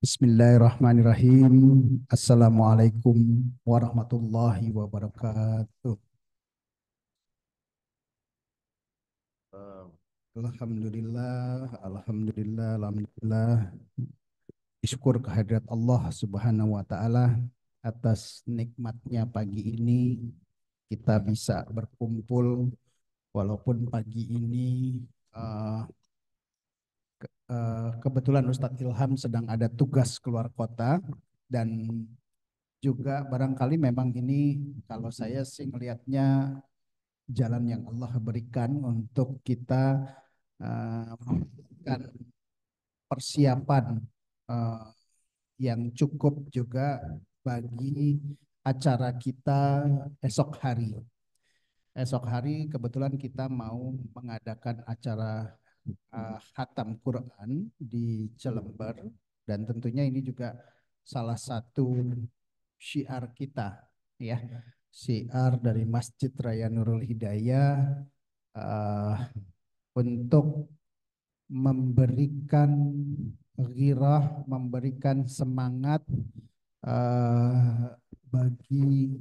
Bismillahirrahmanirrahim. Assalamualaikum warahmatullahi wabarakatuh. Alhamdulillah, alhamdulillah, alhamdulillah. Syukur kehadirat Allah Subhanahu wa taala atas nikmatnya pagi ini kita bisa berkumpul walaupun pagi ini eh, kebetulan Ustadz Ilham sedang ada tugas keluar kota dan juga barangkali memang ini kalau saya sih melihatnya jalan yang Allah berikan untuk kita memberikan persiapan eh, yang cukup juga bagi acara kita esok hari. Esok hari kebetulan kita mau mengadakan acara khatam Quran di Cilember dan tentunya ini juga salah satu syiar kita ya, syiar dari Masjid Raya Nurul Hidayah eh, untuk memberikan ghirah, memberikan semangat bagi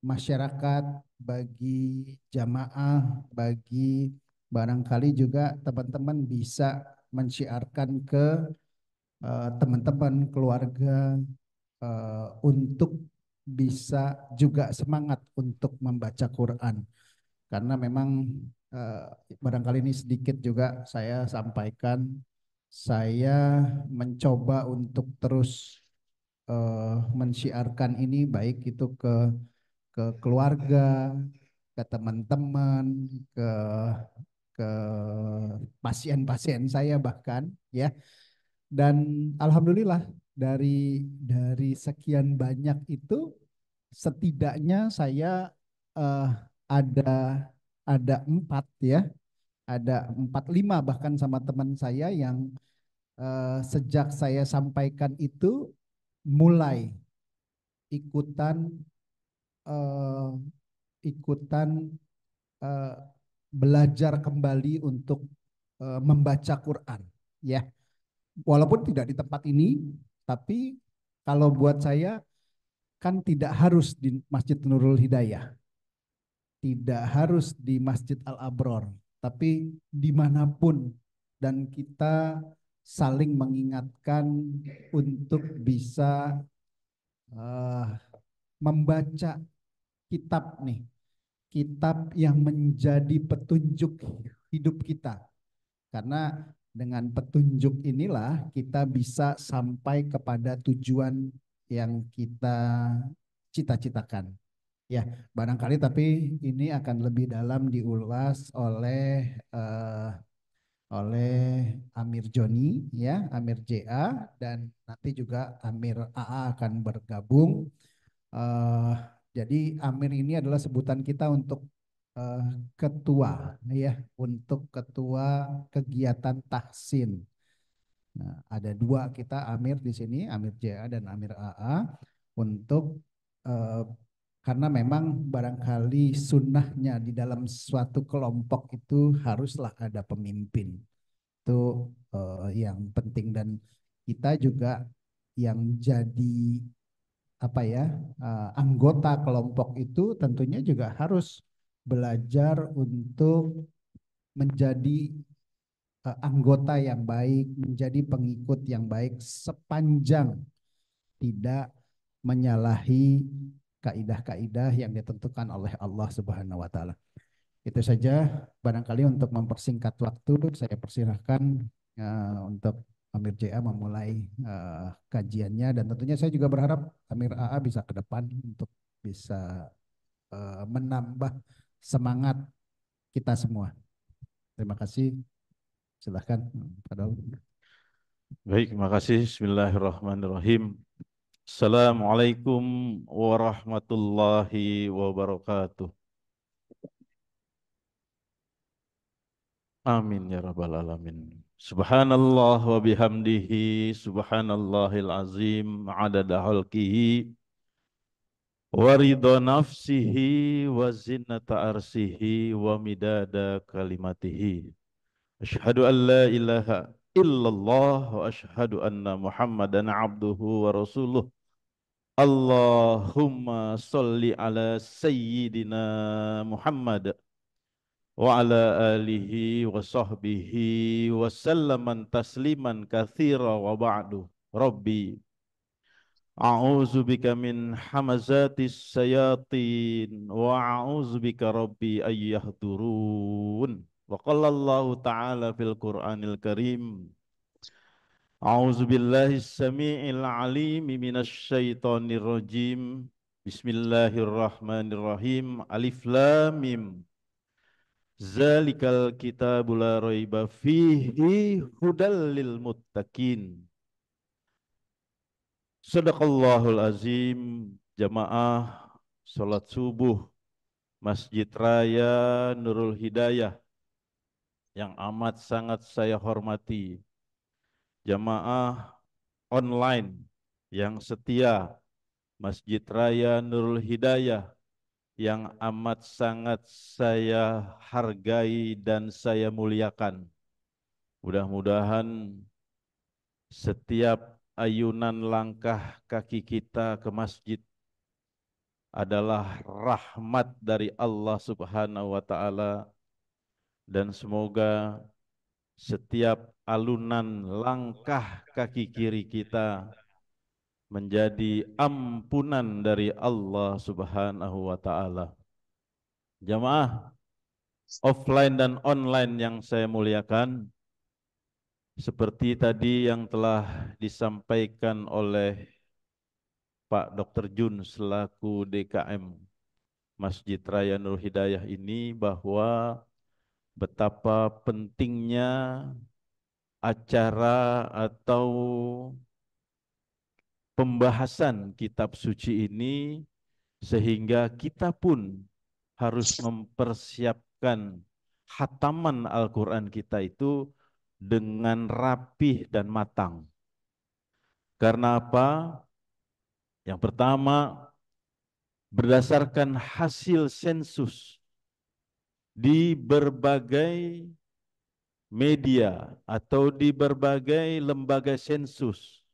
masyarakat, bagi jamaah, bagi barangkali juga teman-teman bisa mensyiarkan ke teman-teman keluarga untuk bisa juga semangat untuk membaca Quran karena memang eh, barangkali ini sedikit juga saya sampaikan, saya mencoba untuk terus mensyiarkan ini baik itu ke keluarga, ke teman-teman, ke ke pasien-pasien saya bahkan ya. Dan alhamdulillah dari sekian banyak itu setidaknya saya eh, ada ada empat ya, ada empat lima bahkan sama teman saya yang sejak saya sampaikan itu mulai ikutan eh, ikutan eh, belajar kembali untuk membaca Quran ya, walaupun tidak di tempat ini, tapi kalau buat saya kan tidak harus di Masjid Nurul Hidayah, tidak harus di Masjid Al-Abror, tapi dimanapun dan kita saling mengingatkan untuk bisa uh, membaca kitab nih, kitab yang menjadi petunjuk hidup kita. Karena dengan petunjuk inilah kita bisa sampai kepada tujuan yang kita cita-citakan. Ya, barangkali tapi ini akan lebih dalam diulas oleh Amir Joni ya, Amir JA dan nanti juga Amir AA akan bergabung. Eh, jadi Amir ini adalah sebutan kita untuk eh, ketua ya, untuk ketua kegiatan tahsin. Nah, ada dua kita Amir di sini, Amir JA dan Amir AA untuk eh, karena memang barangkali sunnahnya di dalam suatu kelompok itu haruslah ada pemimpin. Itu yang penting dan kita juga yang jadi apa ya anggota kelompok itu tentunya juga harus belajar untuk menjadi anggota yang baik, menjadi pengikut yang baik sepanjang tidak menyalahi kaidah-kaidah yang ditentukan oleh Allah Subhanahu wa taala. Itu saja barangkali untuk mempersingkat waktu saya persilahkan untuk Amir JA memulai kajiannya dan tentunya saya juga berharap Amir AA bisa ke depan untuk bisa menambah semangat kita semua. Terima kasih. Silahkan Pak Daud. Baik, terima kasih. Bismillahirrahmanirrahim. Assalamualaikum warahmatullahi wabarakatuh. Amin ya rabbal alamin. Subhanallah wa bihamdihi subhanallahil azim adada khalqihi wa ridha nafsihi wa zinata arsihi wa midada kalimatihi. Asyhadu an la ilaha illallah wa asyhadu anna Muhammadan abduhu wa rasuluh. Allahumma sholli ala sayyidina Muhammad wa ala alihi wa sahbihi wa sallaman tasliman katsira wa ba'du. Rabbi a'udzu bika min hamazatis sayatin wa a'udzu bika rabbi ayyahdurun. Wa qala Allah ta'ala fil Qur'anil Karim, a'udzu billahi samii'il 'aliim minasy syaithanir rajim. Bismillahirrahmanirrahim. Alif lam mim. Zalikal kitabu la raiba fihi hudal lil muttaqin. Sadaqallahul azim. Jamaah salat subuh Masjid Raya Nurul Hidayah yang amat sangat saya hormati. Jamaah online yang setia Masjid Raya Nurul Hidayah yang amat sangat saya hargai dan saya muliakan. Mudah-mudahan setiap ayunan langkah kaki kita ke masjid adalah rahmat dari Allah Subhanahu wa taala, dan semoga setiap alunan langkah kaki kiri kita menjadi ampunan dari Allah Subhanahu wa taala. Jamaah offline dan online yang saya muliakan, seperti tadi yang telah disampaikan oleh Pak Dr. Jun selaku DKM Masjid Raya Nur Hidayah ini, bahwa betapa pentingnya acara atau pembahasan kitab suci ini, sehingga kita pun harus mempersiapkan khataman Al-Quran kita itu dengan rapih dan matang. Karena apa? Yang pertama, berdasarkan hasil sensus di berbagai media atau di berbagai lembaga sensus,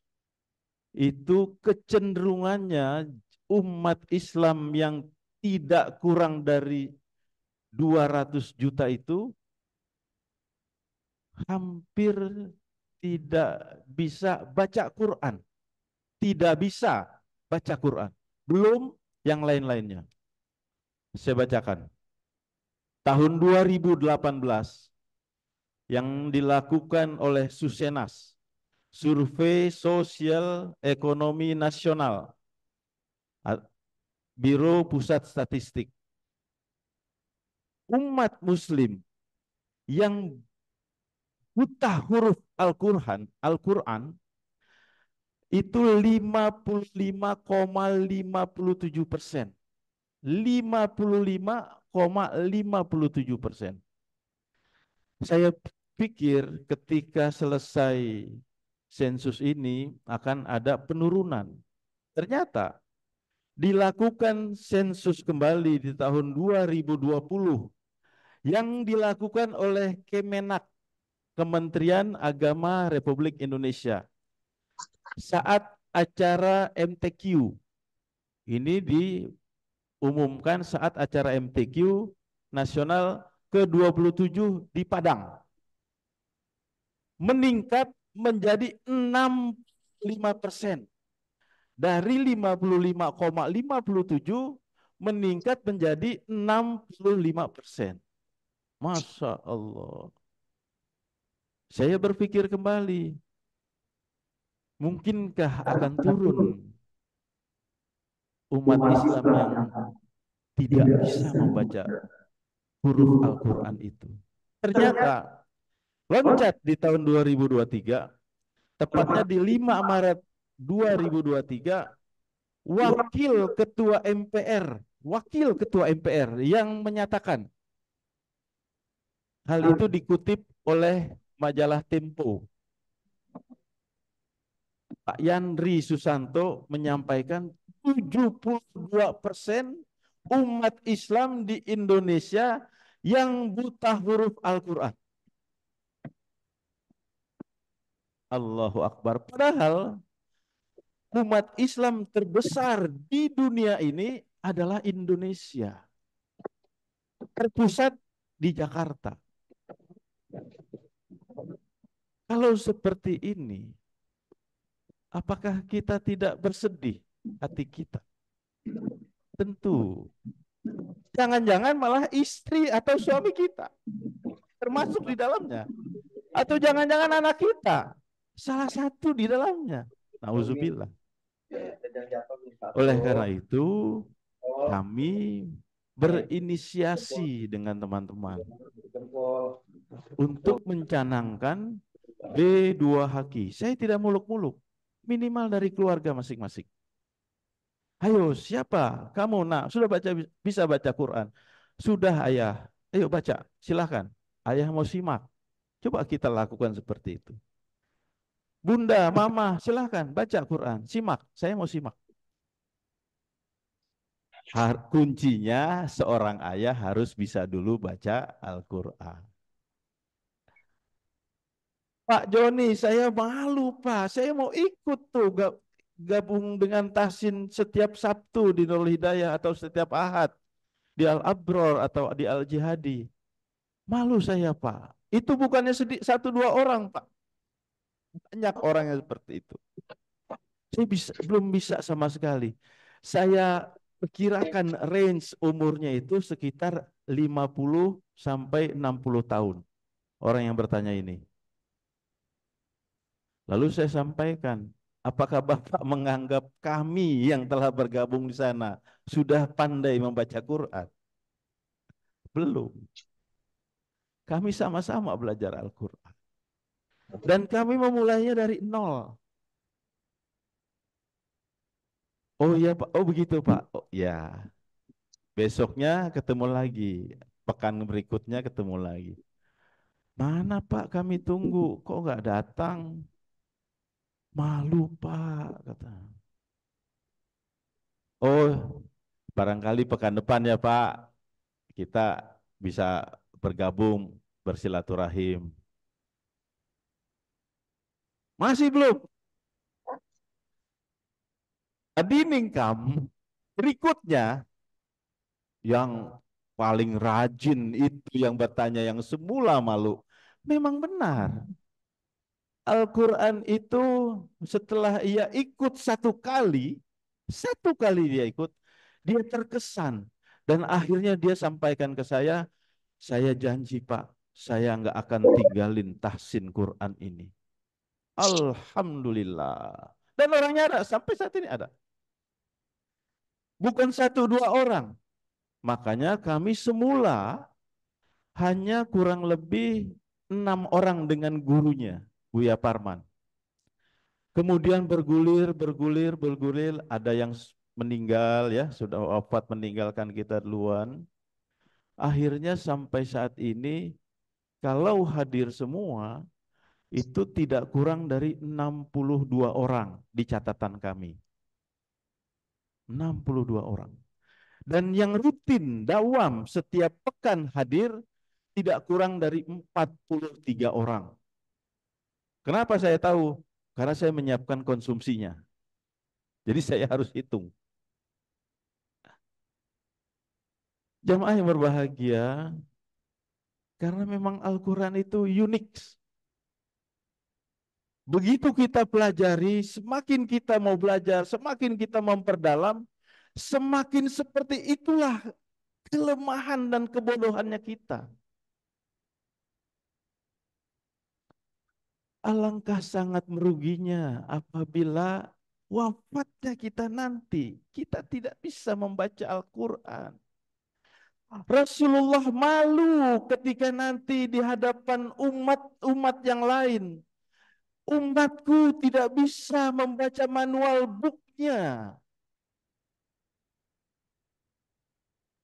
itu kecenderungannya umat Islam yang tidak kurang dari 200 juta itu hampir tidak bisa baca Quran. Tidak bisa baca Quran. Belum yang lain-lainnya. Saya bacakan. Tahun 2018 yang dilakukan oleh Susenas, Survei Sosial Ekonomi Nasional, Biro Pusat Statistik, umat muslim yang buta huruf Al-Quran itu 55,57%. 55,57%. Saya pikir ketika selesai sensus ini akan ada penurunan. Ternyata dilakukan sensus kembali di tahun 2020 yang dilakukan oleh Kemenak, Kementerian Agama Republik Indonesia, saat acara MTQ. Ini diumumkan saat acara MTQ nasional ke-27 di Padang. Meningkat menjadi 65%. Dari 55,57 meningkat menjadi 65%. Masya Allah. Saya berpikir kembali, mungkinkah akan turun umat Islam yang tidak bisa membaca huruf Al-Quran itu? Ternyata loncat di tahun 2023, tepatnya di 5 Maret 2023, Wakil Ketua MPR yang menyatakan, hal itu dikutip oleh majalah Tempo. Pak Yandri Susanto menyampaikan 72% umat Islam di Indonesia yang buta huruf Al-Quran. Allahu Akbar. Padahal umat Islam terbesar di dunia ini adalah Indonesia. Terpusat di Jakarta. Kalau seperti ini, apakah kita tidak bersedih hati kita? Tentu. Jangan-jangan malah istri atau suami kita termasuk di dalamnya. Atau jangan-jangan anak kita salah satu di dalamnya. Nauzubillah. Oleh karena itu, kami berinisiasi dengan teman-teman untuk mencanangkan B2Haki. Saya tidak muluk-muluk, minimal dari keluarga masing-masing. Ayo, siapa? Kamu nak sudah bisa baca Quran? Sudah, ayah. Ayo baca, silahkan. Ayah mau simak. Coba kita lakukan seperti itu. Bunda, mama, silahkan baca Quran. Simak, saya mau simak. Kuncinya seorang ayah harus bisa dulu baca Al-Quran. Pak Joni, saya malu Pak. Saya mau ikut tuh gabung dengan Tahsin setiap Sabtu di Nurul Hidayah atau setiap Ahad di Al-Abror atau di Al-Jihadi. Malu saya Pak. Itu bukannya satu dua orang Pak. Banyak orang yang seperti itu. Saya belum bisa sama sekali. Saya perkirakan range umurnya itu sekitar 50 sampai 60 tahun. Orang yang bertanya ini. Lalu saya sampaikan, apakah Bapak menganggap kami yang telah bergabung di sana sudah pandai membaca Quran? Belum. Kami sama-sama belajar Al-Quran. Dan kami memulainya dari nol. Oh iya Pak, oh begitu Pak. Oh ya, besoknya ketemu lagi. Pekan berikutnya ketemu lagi. Mana Pak kami tunggu, kok nggak datang? Malu Pak, kata. Oh, barangkali pekan depan ya Pak, kita bisa bergabung, bersilaturahim. Masih belum? Adiningkam berikutnya yang paling rajin itu yang bertanya yang semula malu. Memang benar. Al-Quran itu setelah ia ikut satu kali dia ikut, dia terkesan. Dan akhirnya dia sampaikan ke saya janji Pak, saya nggak akan tinggalin tahsin Quran ini. Alhamdulillah. Dan orangnya ada, sampai saat ini ada. Bukan satu dua orang. Makanya kami semula hanya kurang lebih 6 orang dengan gurunya, Buya Parman. Kemudian bergulir, ada yang meninggal ya, sudah wafat meninggalkan kita duluan. Akhirnya sampai saat ini kalau hadir semua itu tidak kurang dari 62 orang di catatan kami. 62 orang. Dan yang rutin dawam setiap pekan hadir tidak kurang dari 43 orang. Kenapa saya tahu? Karena saya menyiapkan konsumsinya. Jadi saya harus hitung. Jamaah yang berbahagia, karena memang Al-Quran itu unik. Begitu kita pelajari, semakin kita mau belajar, semakin kita memperdalam, semakin seperti itulah kelemahan dan kebodohannya kita. Alangkah sangat meruginya apabila wafatnya kita nanti, kita tidak bisa membaca Al-Quran. Rasulullah malu ketika nanti di hadapan umat-umat yang lain. Umatku tidak bisa membaca manual booknya.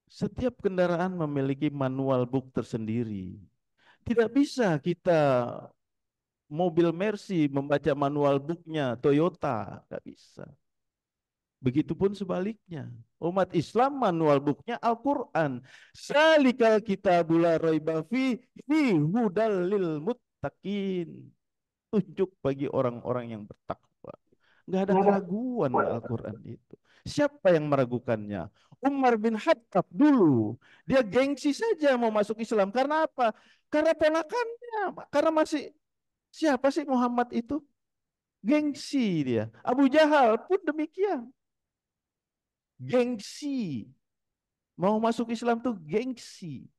Setiap kendaraan memiliki manual book tersendiri. Tidak bisa kita mobil Mercy membaca manual booknya Toyota. Tidak bisa. Begitupun sebaliknya. Umat Islam manual booknya Al-Quran. Salikal kitabul la raiba fihi hudal lil muttaqin. petunjuk bagi orang-orang yang bertakwa. Nggak ada keraguan Al-Quran itu. Siapa yang meragukannya? Umar bin Khattab dulu. Dia gengsi saja mau masuk Islam. Karena apa? Karena ponakannya. Karena masih, siapa sih Muhammad itu? Gengsi dia. Abu Jahal pun demikian. Gengsi. Mau masuk Islam tuh gengsi.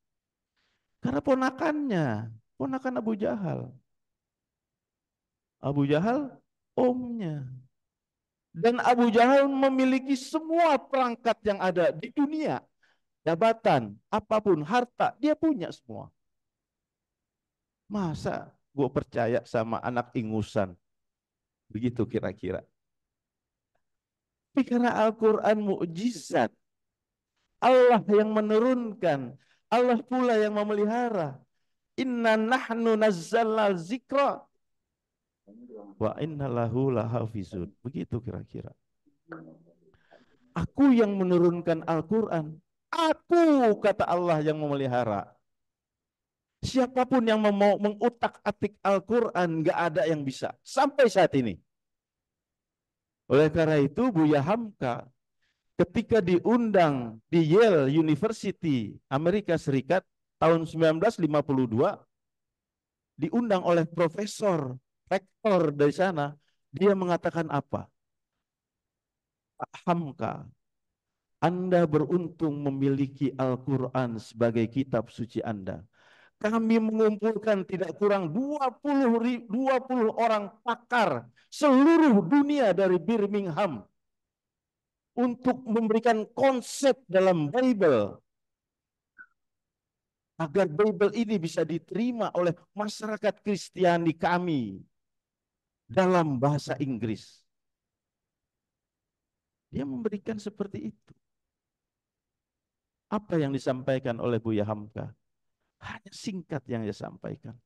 Karena ponakannya. Ponakan Abu Jahal. Abu Jahal omnya. Dan Abu Jahal memiliki semua perangkat yang ada di dunia. Jabatan, apapun, harta, dia punya semua. Masa gue percaya sama anak ingusan? Begitu kira-kira. Tapi karena Al-Quran mukjizat, Allah yang menurunkan, Allah pula yang memelihara. Inna nahnu nazzalna zikra wa inna lahu lahafizun. Begitu kira-kira. Aku yang menurunkan Al-Quran. Aku, kata Allah, yang memelihara. Siapapun yang mau mengutak-atik Al-Quran, gak ada yang bisa. Sampai saat ini. Oleh karena itu, Buya Hamka ketika diundang di Yale University, Amerika Serikat, tahun 1952, diundang oleh profesor, rektor dari sana, dia mengatakan apa? Pak Hamka, Anda beruntung memiliki Al-Quran sebagai kitab suci Anda. Kami mengumpulkan tidak kurang 20 orang pakar seluruh dunia dari Birmingham untuk memberikan konsep dalam Bible agar Bible ini bisa diterima oleh masyarakat Kristiani kami dalam bahasa Inggris. Dia memberikan seperti itu. Apa yang disampaikan oleh Buya Hamka? Hanya singkat yang dia sampaikan.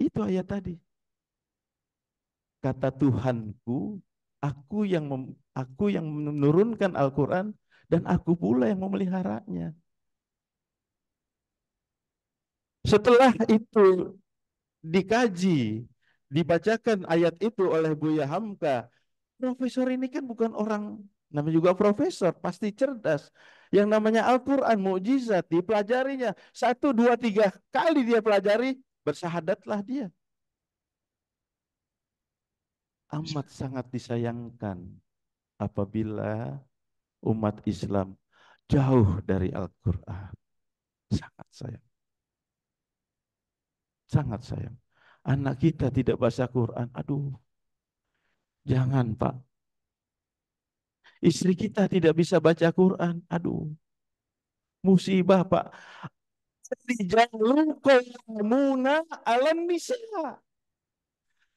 Itu ayat tadi. Kata Tuhanku, aku yang menurunkan Al-Quran dan aku pula yang memeliharanya. Setelah itu dikaji, dibacakan ayat itu oleh Buya Hamka. Profesor ini kan bukan orang, namanya juga profesor, pasti cerdas. Yang namanya Al-Quran, mukjizat, dipelajarinya. 1, 2, 3 kali dia pelajari, bersahadatlah dia. Amat sangat disayangkan apabila umat Islam jauh dari Al-Quran. Sangat sayang. Sangat sayang. Anak kita tidak baca Quran. Aduh, jangan Pak. Istri kita tidak bisa baca Quran. Aduh, musibah Pak. Rijalul qawwamuna 'alan nisa.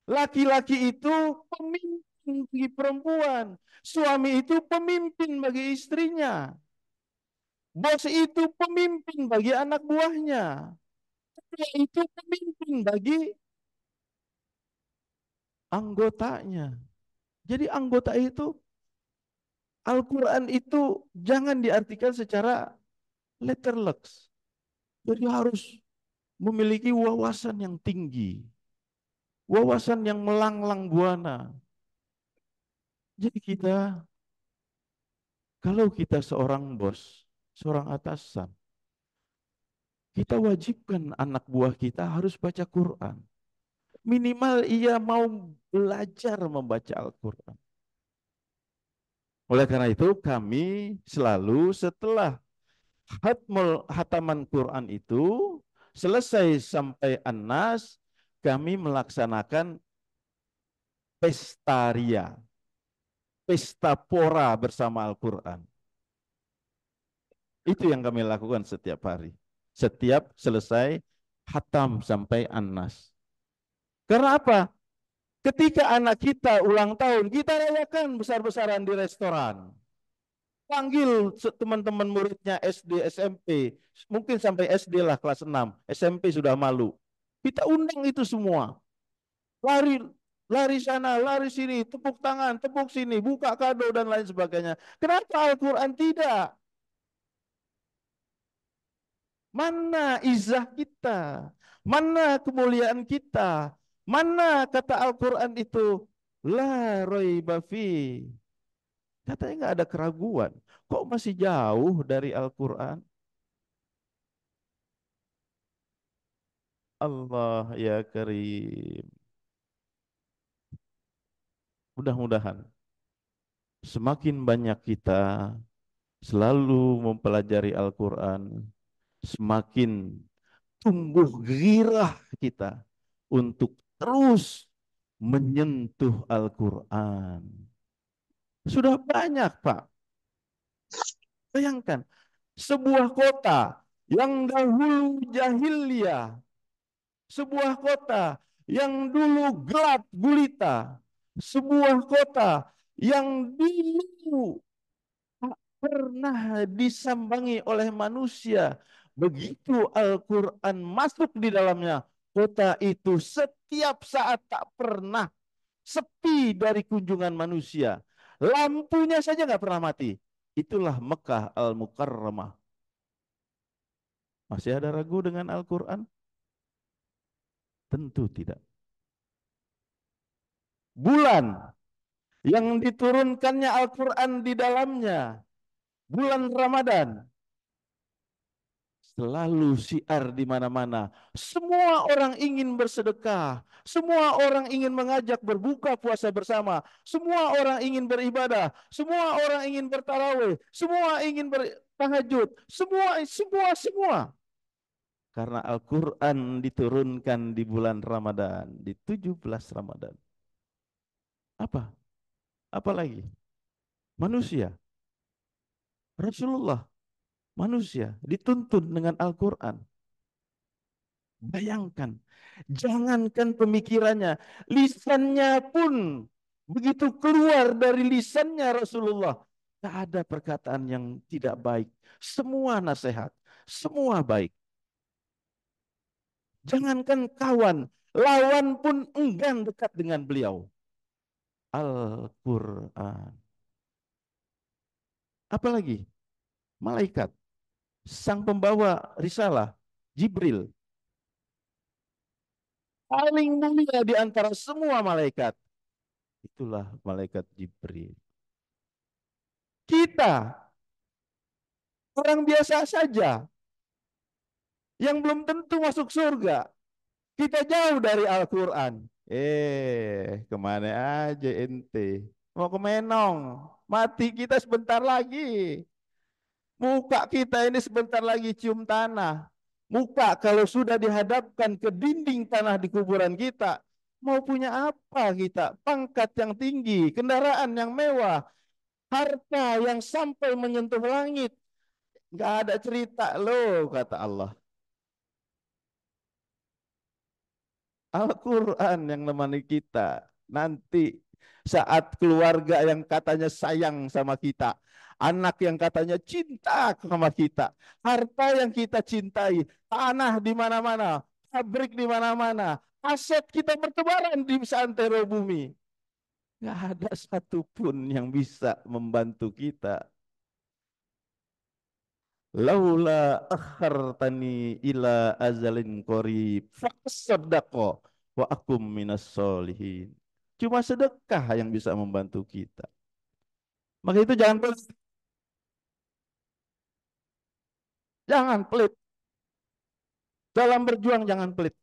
Laki-laki itu pemimpin bagi perempuan. Suami itu pemimpin bagi istrinya. Bos itu pemimpin bagi anak buahnya. Dia itu pemimpin bagi anggotanya. Jadi anggota itu, Al-Quran itu jangan diartikan secara letterleks. Jadi harus memiliki wawasan yang tinggi. Wawasan yang melanglang buana. Jadi kalau kita seorang bos, seorang atasan, kita wajibkan anak buah kita harus baca Quran. Minimal ia mau belajar membaca Al-Quran. Oleh karena itu kami selalu setelah hataman Quran itu selesai sampai An-Nas, kami melaksanakan pestaria, pesta pora bersama Al-Quran. Itu yang kami lakukan setiap hari. Setiap selesai hatam sampai An-Nas. Karena apa? Ketika anak kita ulang tahun, kita rayakan besar-besaran di restoran. Panggil teman-teman muridnya SD, SMP. Mungkin sampai SD lah kelas 6. SMP sudah malu. Kita undang itu semua. Lari lari sana, lari sini, tepuk tangan, tepuk sini, buka kado dan lain sebagainya. Kenapa Al-Quran tidak? Mana izah kita? Mana kemuliaan kita? Mana kata Al-Quran itu? La raiba fi. Katanya nggak ada keraguan. Kok masih jauh dari Al-Quran? Allah ya Karim. Mudah-mudahan semakin banyak kita selalu mempelajari Al-Quran, semakin tumbuh gairah kita untuk terus menyentuh Al-Quran. Sudah banyak, Pak. Bayangkan, sebuah kota yang dahulu jahiliyah, sebuah kota yang dulu gelap gulita, sebuah kota yang dulu tak pernah disambangi oleh manusia. Begitu Al-Quran masuk di dalamnya, kota itu setiap saat tak pernah sepi dari kunjungan manusia. Lampunya saja nggak pernah mati. Itulah Mekah Al-Mukarramah. Masih ada ragu dengan Al-Quran? Tentu tidak. Bulan yang diturunkannya Al-Quran di dalamnya, bulan Ramadan, selalu siar di mana-mana. Semua orang ingin bersedekah. Semua orang ingin mengajak berbuka puasa bersama. Semua orang ingin beribadah. Semua orang ingin bertarawih. Semua ingin bertahajud. Semua. Karena Al-Quran diturunkan di bulan Ramadan. Di 17 Ramadan. Apa? Apa lagi? Manusia. Rasulullah. Manusia. Dituntun dengan Al-Quran. Bayangkan, jangankan pemikirannya, lisannya pun begitu keluar dari lisannya Rasulullah, tak ada perkataan yang tidak baik. Semua nasihat, semua baik. Jangankan kawan, lawan pun enggan dekat dengan beliau. Al-Quran. Apalagi malaikat, sang pembawa risalah, Jibril, paling mulia di antara semua malaikat. Itulah malaikat Jibril. Kita orang biasa saja yang belum tentu masuk surga. Kita jauh dari Al-Quran. Kemana aja ente? Mau ke Menong. Mati kita sebentar lagi. Muka kita ini sebentar lagi cium tanah. Muka kalau sudah dihadapkan ke dinding tanah di kuburan kita, mau punya apa kita? Pangkat yang tinggi, kendaraan yang mewah, harta yang sampai menyentuh langit. Nggak ada cerita loh, kata Allah. Al-Quran yang menemani kita. Nanti saat keluarga yang katanya sayang sama kita, anak yang katanya cinta sama kita, harta yang kita cintai, tanah di mana-mana, pabrik di mana-mana, aset kita bertebaran di seantero bumi. Nggak ada satupun yang bisa membantu kita. Laula akhartani ila azalin qarib fasaddaqa wa akum minas solihin. Cuma sedekah yang bisa membantu kita. Maka itu jangan pelit. Jangan pelit. Dalam berjuang jangan pelit.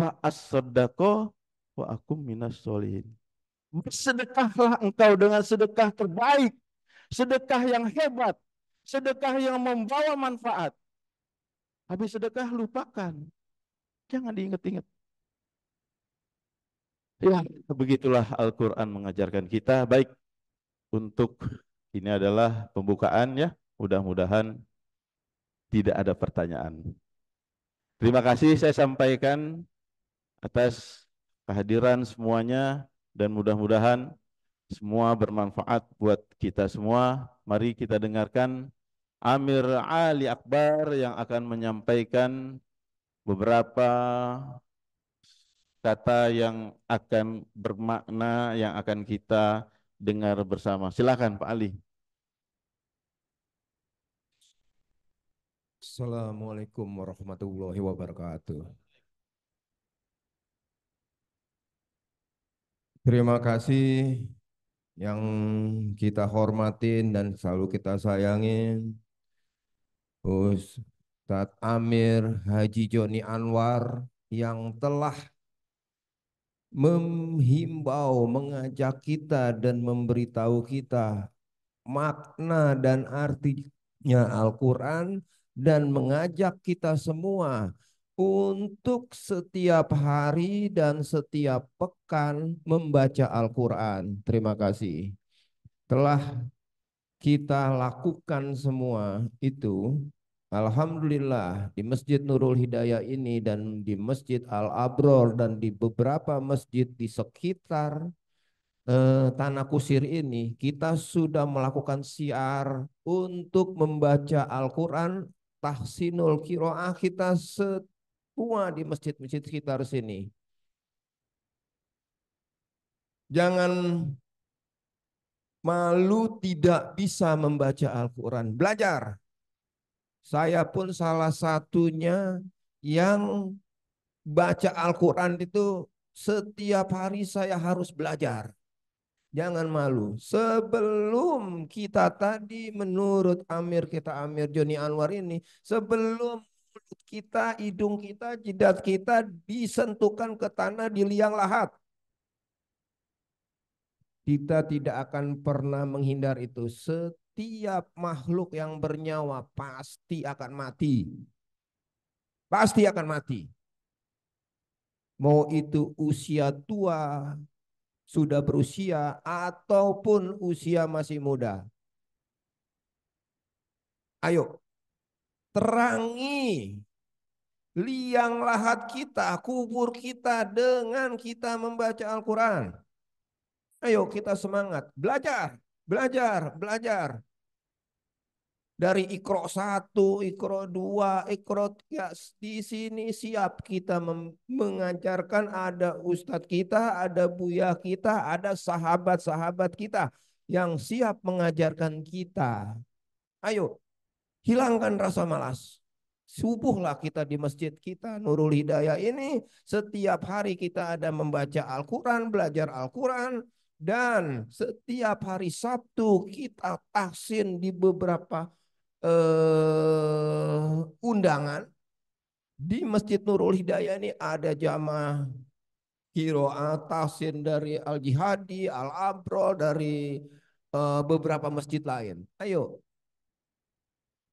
Fa'as-saddaqa wa akum minas solihin. Bersedekahlah engkau dengan sedekah terbaik. Sedekah yang hebat. Sedekah yang membawa manfaat. Habis sedekah lupakan. Jangan diingat-ingat. Ya, begitulah Al-Quran mengajarkan kita. Baik, untuk ini adalah pembukaan ya. Mudah-mudahan tidak ada pertanyaan. Terima kasih saya sampaikan atas kehadiran semuanya dan mudah-mudahan semua bermanfaat buat kita semua. Mari kita dengarkan Amir Ali Akbar yang akan menyampaikan beberapa kata yang akan bermakna yang akan kita dengar bersama. Silakan Pak Ali. Assalamualaikum warahmatullahi wabarakatuh. Terima kasih yang kita hormatin dan selalu kita sayangin, Ustadz Amir Haji Joni Anwar yang telah menghimbau, mengajak kita dan memberitahu kita makna dan artinya Al-Quran dan mengajak kita semua untuk setiap hari dan setiap pekan membaca Al-Quran. Terima kasih. Telah kita lakukan semua itu, alhamdulillah di Masjid Nurul Hidayah ini dan di Masjid Al-Abror dan di beberapa masjid di sekitar Tanah Kusir ini kita sudah melakukan syiar untuk membaca Al-Quran tahsinul kiroah kita semua di masjid-masjid sekitar sini. Jangan malu tidak bisa membaca Al-Quran. Belajar. Saya pun salah satunya yang baca Al-Quran itu setiap hari saya harus belajar. Jangan malu. Sebelum kita tadi menurut Amir Joni Anwar ini, sebelum mulut kita, hidung kita, jidat kita disentuhkan ke tanah di liang lahat. Kita tidak akan pernah menghindar itu. Setiap makhluk yang bernyawa pasti akan mati. Pasti akan mati. Mau itu usia tua, sudah berusia, ataupun usia masih muda. Ayo, terangi liang lahat kita, kubur kita dengan kita membaca Al-Quran. Ayo kita semangat, belajar, belajar, belajar. Dari Iqra 1, Iqra 2, Iqra 3, di sini siap kita mengajarkan, ada ustadz kita, ada buya kita, ada sahabat-sahabat kita yang siap mengajarkan kita. Ayo, hilangkan rasa malas. Subuhlah kita di masjid kita Nurul Hidayah ini. Setiap hari kita ada membaca Al-Quran, belajar Al-Quran. Dan setiap hari Sabtu kita tahsin di beberapa undangan. Di Masjid Nurul Hidayah ini ada jamaah qiraat tahsin dari Al-Jihadi, Al-Abrol, dari beberapa masjid lain. Ayo,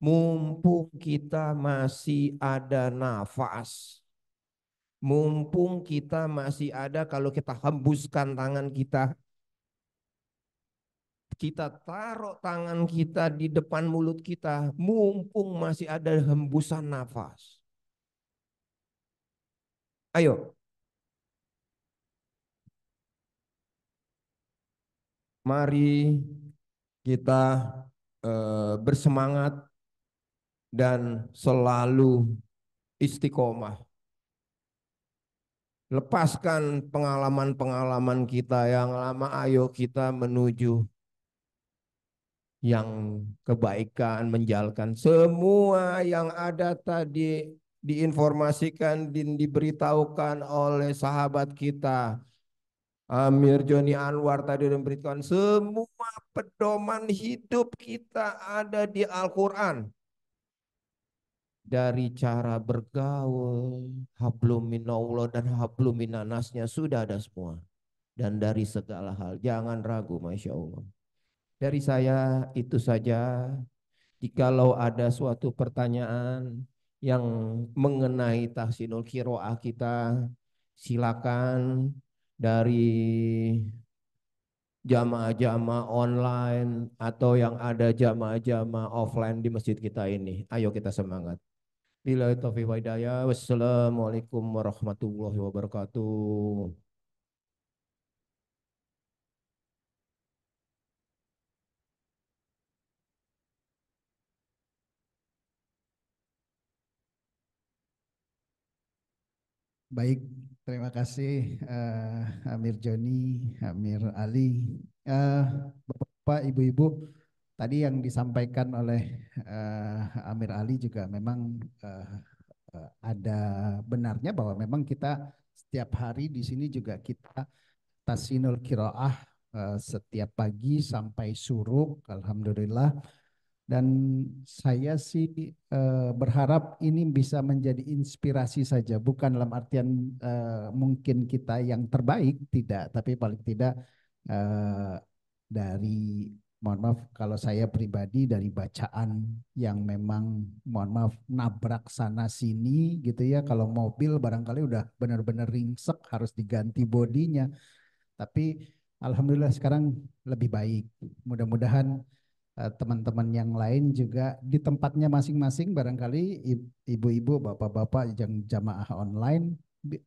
mumpung kita masih ada nafas, mumpung kita masih ada, kalau kita hembuskan tangan kita, kita taruh tangan kita di depan mulut kita, mumpung masih ada hembusan nafas. Ayo, mari kita bersemangat dan selalu istiqomah. Lepaskan pengalaman-pengalaman kita yang lama, ayo kita menuju yang kebaikan, menjalankan semua yang ada tadi diinformasikan dan diberitahukan oleh sahabat kita Amir Joni Anwar tadi memberikan semua pedoman hidup kita ada di Al-Quran. Dari cara bergaul, hablum minallah dan hablum minannasnya sudah ada semua. Dan dari segala hal, jangan ragu, Masya Allah. Dari saya itu saja. Jikalau ada suatu pertanyaan yang mengenai tahsinul kiroah kita, silakan dari jamaah-jamaah online atau yang ada jamaah-jamaah offline di masjid kita ini. Ayo kita semangat. Billahi taufiq wa hidayah. Wassalamualaikum warahmatullahi wabarakatuh. Baik, terima kasih Amir Joni, Amir Ali, Bapak, Ibu-ibu. tadi yang disampaikan oleh Amir Ali juga memang ada benarnya bahwa memang kita setiap hari di sini juga kita tasinul kiroah setiap pagi sampai suruk, alhamdulillah. Dan saya sih berharap ini bisa menjadi inspirasi saja, bukan dalam artian mungkin kita yang terbaik, tidak, tapi paling tidak eh, dari, mohon maaf kalau saya pribadi, dari bacaan yang memang, mohon maaf, nabrak sana sini gitu ya. Kalau mobil barangkali udah benar-benar ringsek harus diganti bodinya, tapi alhamdulillah sekarang lebih baik. Mudah-mudahan teman-teman yang lain juga di tempatnya masing-masing, barangkali ibu-ibu, bapak-bapak yang jamaah online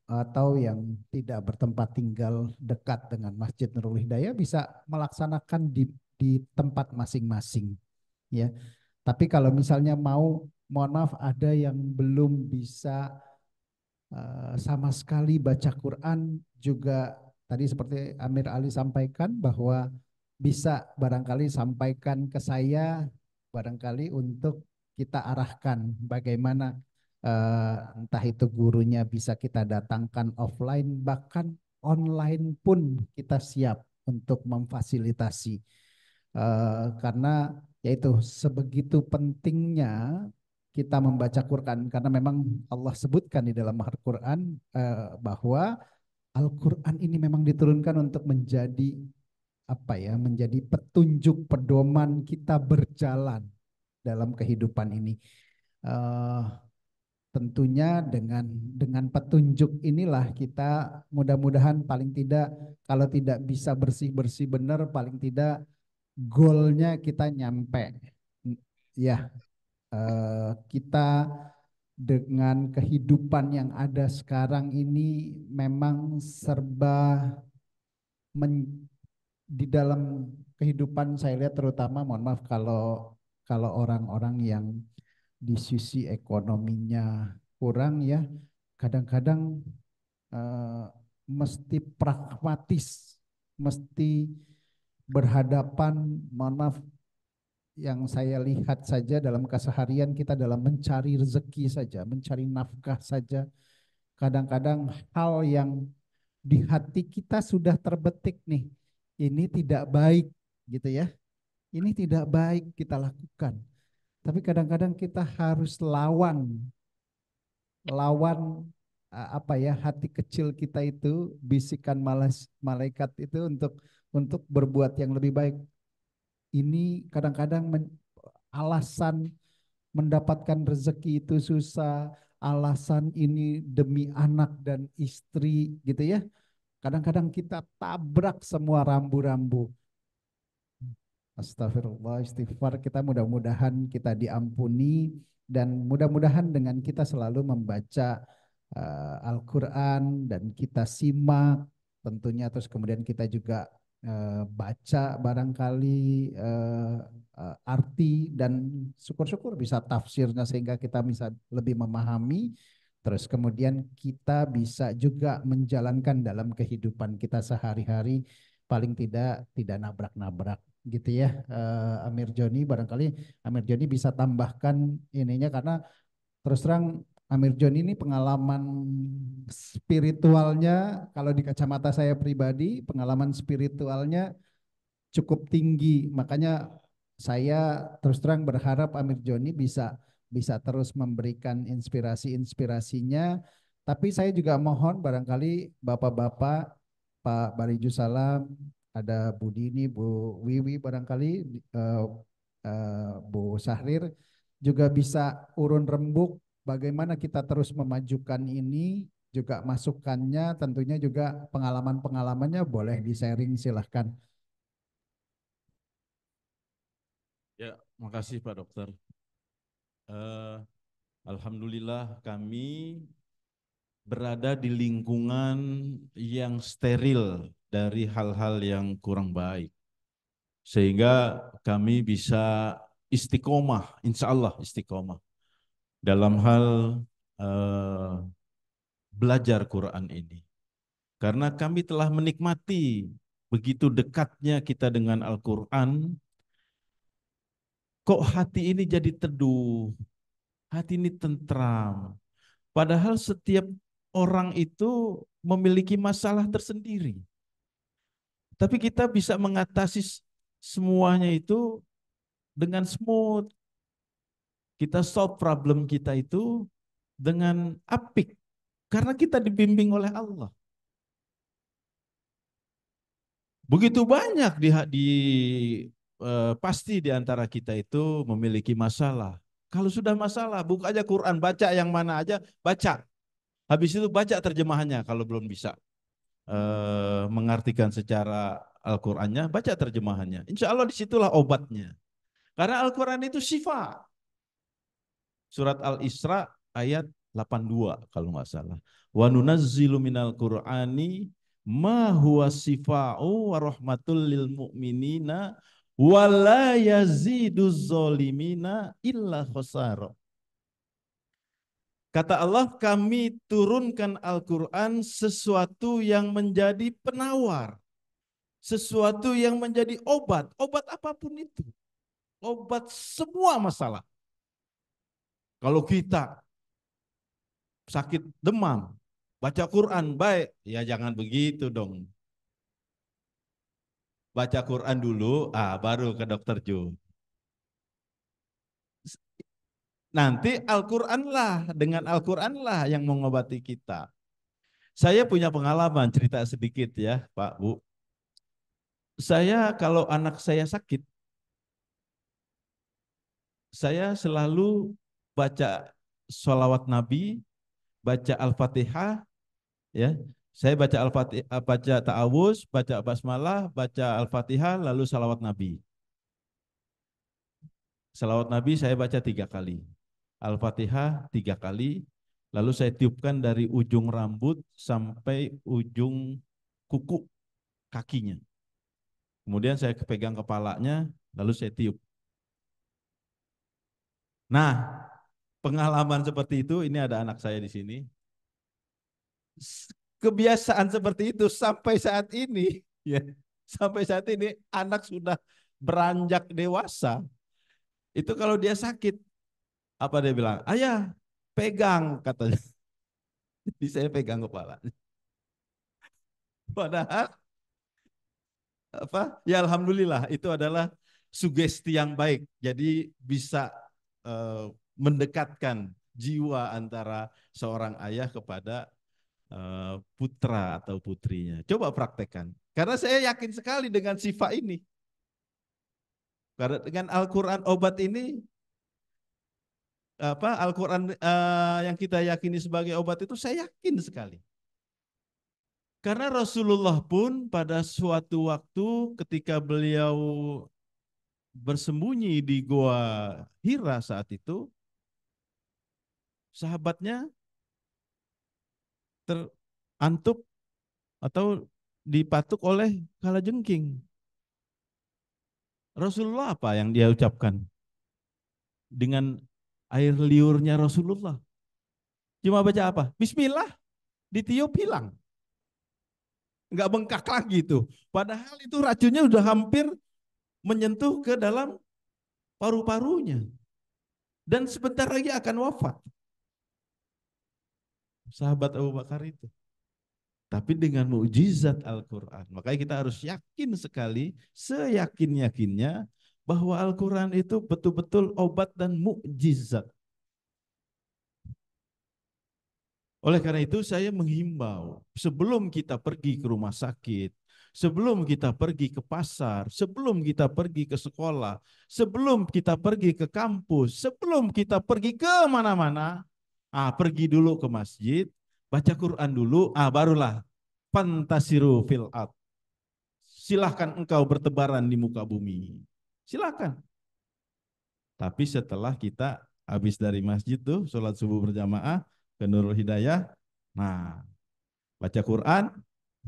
atau yang tidak bertempat tinggal dekat dengan Masjid Nurul Hidayah bisa melaksanakan di tempat masing-masing ya. Tapi kalau misalnya mau, mohon maaf, ada yang belum bisa sama sekali baca Quran juga, tadi seperti Amir Ali sampaikan bahwa bisa barangkali sampaikan ke saya, barangkali untuk kita arahkan bagaimana entah itu gurunya bisa kita datangkan offline, bahkan online pun kita siap untuk memfasilitasi. Karena yaitu sebegitu pentingnya kita membaca Quran, karena memang Allah sebutkan di dalam Al-Quran bahwa Al-Quran ini memang diturunkan untuk menjadi apa ya, menjadi petunjuk pedoman kita berjalan dalam kehidupan ini. Eh, Tentunya dengan petunjuk inilah kita mudah-mudahan paling tidak, kalau tidak bisa bersih-bersih benar, paling tidak goalnya kita nyampe. Ya, kita dengan kehidupan yang ada sekarang ini memang serba di dalam kehidupan, saya lihat terutama, mohon maaf kalau kalau orang-orang yang di sisi ekonominya kurang ya, kadang-kadang eh, mesti pragmatis, mesti berhadapan, mohon maaf, yang saya lihat saja dalam keseharian kita dalam mencari rezeki saja, mencari nafkah saja, kadang-kadang hal yang di hati kita sudah terbetik nih, ini tidak baik gitu ya, ini tidak baik kita lakukan. Tapi kadang-kadang kita harus lawan apa ya, hati kecil kita itu, bisikan malaikat itu untuk berbuat yang lebih baik. Ini kadang-kadang alasan mendapatkan rezeki itu susah, alasan ini demi anak dan istri gitu ya. Kadang-kadang kita tabrak semua rambu-rambu. Astagfirullah, istighfar, kita mudah-mudahan kita diampuni, dan mudah-mudahan dengan kita selalu membaca Al-Quran dan kita simak tentunya, terus kemudian kita juga baca barangkali arti, dan syukur-syukur bisa tafsirnya sehingga kita bisa lebih memahami, terus kemudian kita bisa juga menjalankan dalam kehidupan kita sehari-hari, paling tidak nabrak-nabrak gitu ya. Amir Joni, barangkali Amir Joni bisa tambahkan ininya, karena terus terang Amir Joni ini pengalaman spiritualnya, kalau di kacamata saya pribadi, pengalaman spiritualnya cukup tinggi. Makanya saya terus terang berharap Amir Joni bisa bisa terus memberikan inspirasi-inspirasinya. Tapi saya juga mohon barangkali Bapak-bapak, Pak Barijussalam, ada Bu Dini, Bu Wiwi, barangkali Bu Sahrir juga bisa urun rembuk bagaimana kita terus memajukan ini, juga masukannya tentunya juga pengalaman-pengalamannya boleh di-sharing, silahkan. Ya, makasih Pak Dokter. Alhamdulillah kami berada di lingkungan yang steril dari hal-hal yang kurang baik. Sehingga kami bisa istiqomah, insya Allah istiqomah dalam hal belajar Quran ini. Karena kami telah menikmati begitu dekatnya kita dengan Al-Quran, kok hati ini jadi teduh, hati ini tentram. Padahal setiap orang itu memiliki masalah tersendiri. Tapi kita bisa mengatasi semuanya itu dengan smooth. Kita solve problem kita itu dengan apik. Karena kita dibimbing oleh Allah. Begitu banyak pasti di antara kita itu memiliki masalah. Kalau sudah masalah, buka aja Quran, baca yang mana aja, baca. Habis itu baca terjemahannya kalau belum bisa mengartikan secara Al-Qurannya, baca terjemahannya. Insya Allah disitulah obatnya. Karena Al-Quran itu syifa. Surat Al-Isra ayat 82 kalau nggak salah. Wa nunazzilu minal Qur'ani ma huwa sifa'u wa rahmatul lil mu'minina wa la yaziduz zalimina illa khasara. Kata Allah, kami turunkan Al-Quran sesuatu yang menjadi penawar, sesuatu yang menjadi obat, obat apapun itu, obat semua masalah. Kalau kita sakit demam, baca Quran baik, ya jangan begitu dong. Baca Quran dulu, baru ke dokter Jo. Nanti Al-Quran lah, dengan Al-Quran lah yang mengobati kita. Saya punya pengalaman, cerita sedikit ya Pak Bu. Saya kalau anak saya sakit, saya selalu baca sholawat Nabi, baca Al-Fatihah, ya. Saya baca Al-Fatihah, baca ta'awuz, baca basmalah, baca Al-Fatihah, lalu salawat Nabi. Salawat Nabi saya baca 3 kali. Al-Fatihah 3 kali, lalu saya tiupkan dari ujung rambut sampai ujung kuku kakinya. Kemudian saya pegang kepalanya, lalu saya tiup. Nah, pengalaman seperti itu, ini ada anak saya di sini. Kebiasaan seperti itu sampai saat ini, ya, sampai saat ini anak sudah beranjak dewasa. Itu kalau dia sakit, apa dia bilang? Ayah, pegang katanya. Jadi saya pegang kepala. Padahal apa? Ya alhamdulillah itu adalah sugesti yang baik. Jadi bisa mendekatkan jiwa antara seorang ayah kepada putra atau putrinya. Coba praktekkan. Karena saya yakin sekali dengan sifat ini. Karena dengan Al-Quran obat ini, apa Al-Quran yang kita yakini sebagai obat itu saya yakin sekali. Karena Rasulullah pun pada suatu waktu ketika beliau bersembunyi di Goa Hira saat itu, sahabatnya terantuk atau dipatuk oleh kalajengking. Rasulullah apa yang dia ucapkan? Dengan air liurnya Rasulullah. Cuma baca apa? Bismillah, ditiup hilang. Enggak bengkak lagi itu. Padahal itu racunnya udah hampir menyentuh ke dalam paru-parunya. Dan sebentar lagi akan wafat. Sahabat Abu Bakar itu. Tapi dengan mukjizat Al-Quran. Makanya kita harus yakin sekali, seyakin-yakinnya, bahwa Al-Quran itu betul-betul obat dan mukjizat. Oleh karena itu saya menghimbau, sebelum kita pergi ke rumah sakit, sebelum kita pergi ke pasar, sebelum kita pergi ke sekolah, sebelum kita pergi ke kampus, sebelum kita pergi ke mana-mana, pergi dulu ke masjid, baca Quran dulu, barulah fantasiru fil ard. Silahkan engkau bertebaran di muka bumi. Silahkan. Tapi setelah kita habis dari masjid tuh, sholat subuh berjamaah, ke Nurul Hidayah, nah baca Quran,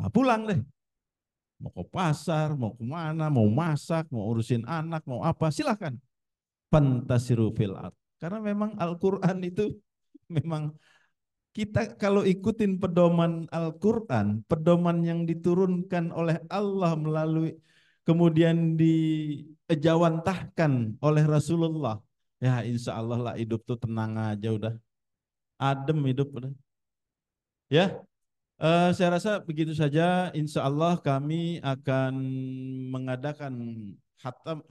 pulang deh. Mau ke pasar, mau kemana, mau masak, mau urusin anak, mau apa, silahkan. Fantasiru fil ard. Karena memang Al-Quran itu memang kita kalau ikutin pedoman Al-Quran, pedoman yang diturunkan oleh Allah melalui kemudian dijawantahkan oleh Rasulullah, ya insya Allah lah hidup tuh tenang aja udah, adem hidup udah. Ya, saya rasa begitu saja. Insya Allah kami akan mengadakan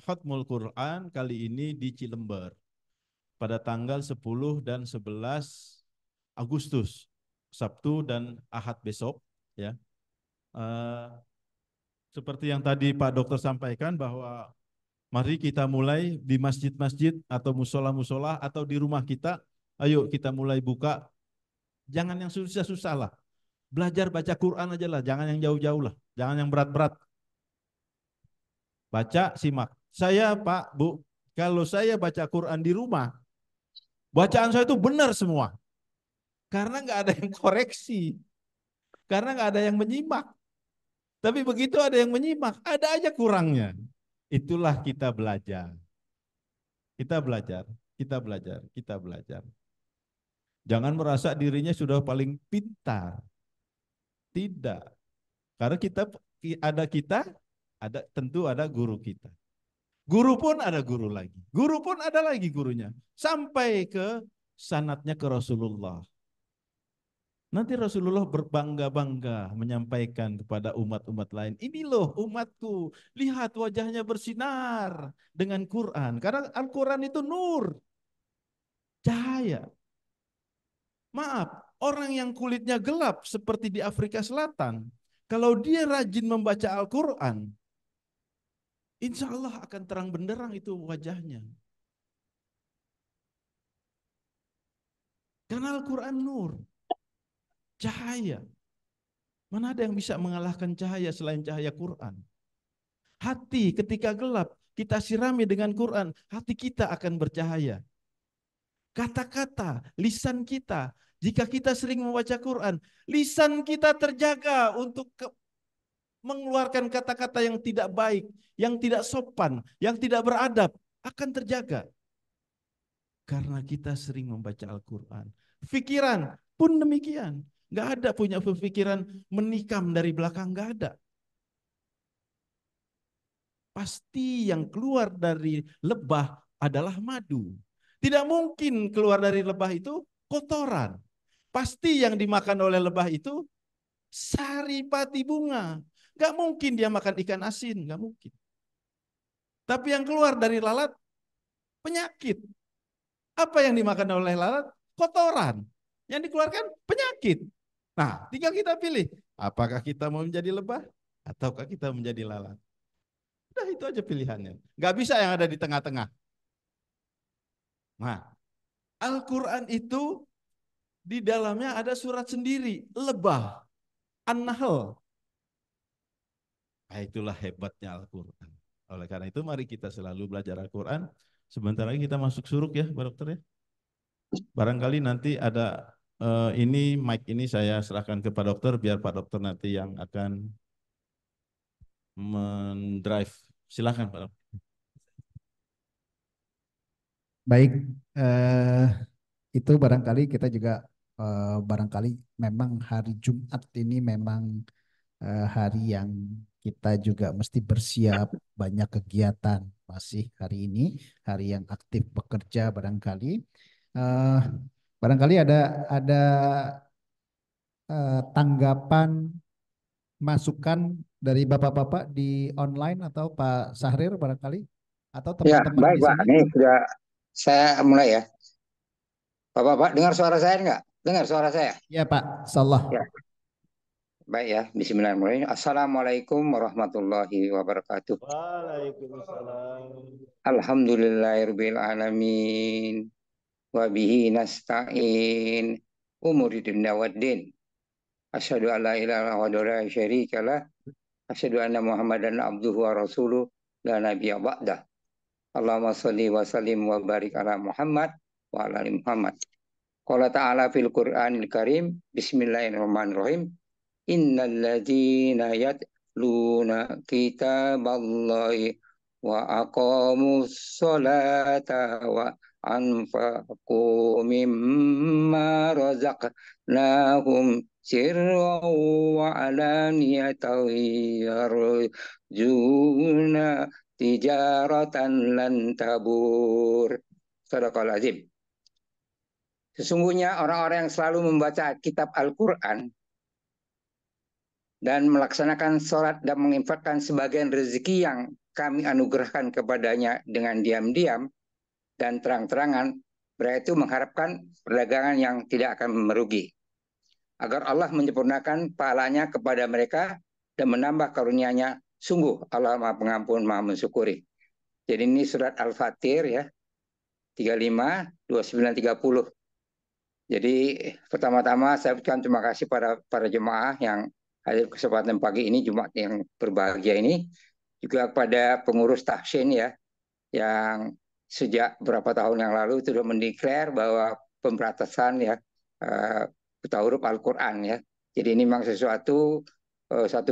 Khatmul Quran kali ini di Cilember pada tanggal 10 dan 11 Agustus, Sabtu dan Ahad besok. Ya, Eh, seperti yang tadi Pak Dokter sampaikan bahwa mari kita mulai di masjid-masjid atau musola-musola atau di rumah kita. Ayo kita mulai buka. Jangan yang susah-susah lah. Belajar baca Quran aja lah. Jangan yang jauh-jauh lah. Jangan yang berat-berat. Baca, simak. Saya Pak, Bu, kalau saya baca Quran di rumah, bacaan saya itu benar semua. Karena nggak ada yang koreksi. Karena nggak ada yang menyimak. Tapi begitu ada yang menyimak, ada aja kurangnya. Itulah kita belajar. Kita belajar, kita belajar, kita belajar. Jangan merasa dirinya sudah paling pintar. Tidak. Karena kita, ada tentu ada guru kita. Guru pun ada guru lagi. Guru pun ada lagi gurunya. Sampai ke sanatnya ke Rasulullah. Nanti Rasulullah berbangga-bangga menyampaikan kepada umat-umat lain. Ini loh umatku, lihat wajahnya bersinar dengan Quran. Karena Al-Quran itu nur, cahaya. Maaf, orang yang kulitnya gelap seperti di Afrika Selatan, kalau dia rajin membaca Al-Quran, insya Allah akan terang benderang itu wajahnya. Karena Al-Quran nur, cahaya. Mana ada yang bisa mengalahkan cahaya selain cahaya Quran? Hati ketika gelap, kita sirami dengan Quran, hati kita akan bercahaya. Kata-kata, lisan kita, jika kita sering membaca Quran, lisan kita terjaga untuk mengeluarkan kata-kata yang tidak baik, yang tidak sopan, yang tidak beradab, akan terjaga. Karena kita sering membaca Al-Quran. Pikiran pun demikian. Nggak ada punya pemikiran menikam dari belakang, nggak ada. Pasti yang keluar dari lebah adalah madu. Tidak mungkin keluar dari lebah itu kotoran. Pasti yang dimakan oleh lebah itu sari pati bunga. Gak mungkin dia makan ikan asin, gak mungkin. Tapi yang keluar dari lalat, penyakit. Apa yang dimakan oleh lalat? Kotoran. Yang dikeluarkan penyakit. Nah, tinggal kita pilih. Apakah kita mau menjadi lebah ataukah kita menjadi lalat? Udah itu aja pilihannya. Gak bisa yang ada di tengah-tengah. Nah, Al-Quran itu di dalamnya ada surat sendiri, lebah, An-Nahl. Nah, itulah hebatnya Al-Quran. Oleh karena itu mari kita selalu belajar Al-Quran. Sebentar lagi kita masuk suruk ya Pak Dokter ya. Barangkali nanti ada ini mic ini saya serahkan ke Pak Dokter biar Pak Dokter nanti yang akan mendrive. Silakan Pak Dokter. Baik, itu barangkali kita juga barangkali memang hari Jumat ini memang hari yang kita juga mesti bersiap banyak kegiatan masih hari ini, hari yang aktif bekerja barangkali. Eh, Barangkali ada tanggapan masukan dari bapak-bapak di online atau Pak Sahrir barangkali atau Ya, teman-teman baik di Pak. sini. Ini sudah saya mulai ya. Bapak-bapak dengar suara saya enggak? Dengar suara saya? Ya Pak, Insyaallah. Ya, baik ya. Bismillahirrahmanirrahim. Assalamualaikum warahmatullahi wabarakatuh. Waalaikumsalam. Alhamdulillahirabbil alamin. Wa bihi nasta'in. Umuri dunya waddin. Asyhadu an la ilaha illallah wa la syarika lah. Asyhadu anna Muhammadan abduhu wa rasuluh la nabiyya ba'dah. Allahumma shalli wa sallim wa barik ala Muhammad wa ala ali Muhammad. Qala ta'ala fil Qur'anil Karim, bismillahirrahmanirrahim. Innal ladzina yatluna kitaballahi wa aqamus sholata wa anfaqu mimma razaqnahum sirran wa alaniyatan yarjuna tijaratan lan tabur. Sadaqal azim. Sesungguhnya orang-orang yang selalu membaca kitab Al-Quran dan melaksanakan sholat dan menginfakkan sebagian rezeki yang kami anugerahkan kepadanya dengan diam-diam dan terang-terangan, mereka itu mengharapkan perdagangan yang tidak akan merugi. Agar Allah menyempurnakan pahalanya kepada mereka dan menambah karunia-Nya, sungguh Allah Maha Pengampun, Maha Mensyukuri. Jadi ini surat Al-Fatir ya, 35, 29, 30. Jadi pertama-tama saya ucapkan terima kasih pada para jemaah yang hadir kesempatan pagi ini, Jumat yang berbahagia ini. Juga kepada pengurus tahsin ya, yang sejak beberapa tahun yang lalu sudah mendeklar bahwa pemberantasan ya buta huruf Al-Quran ya. Jadi ini memang satu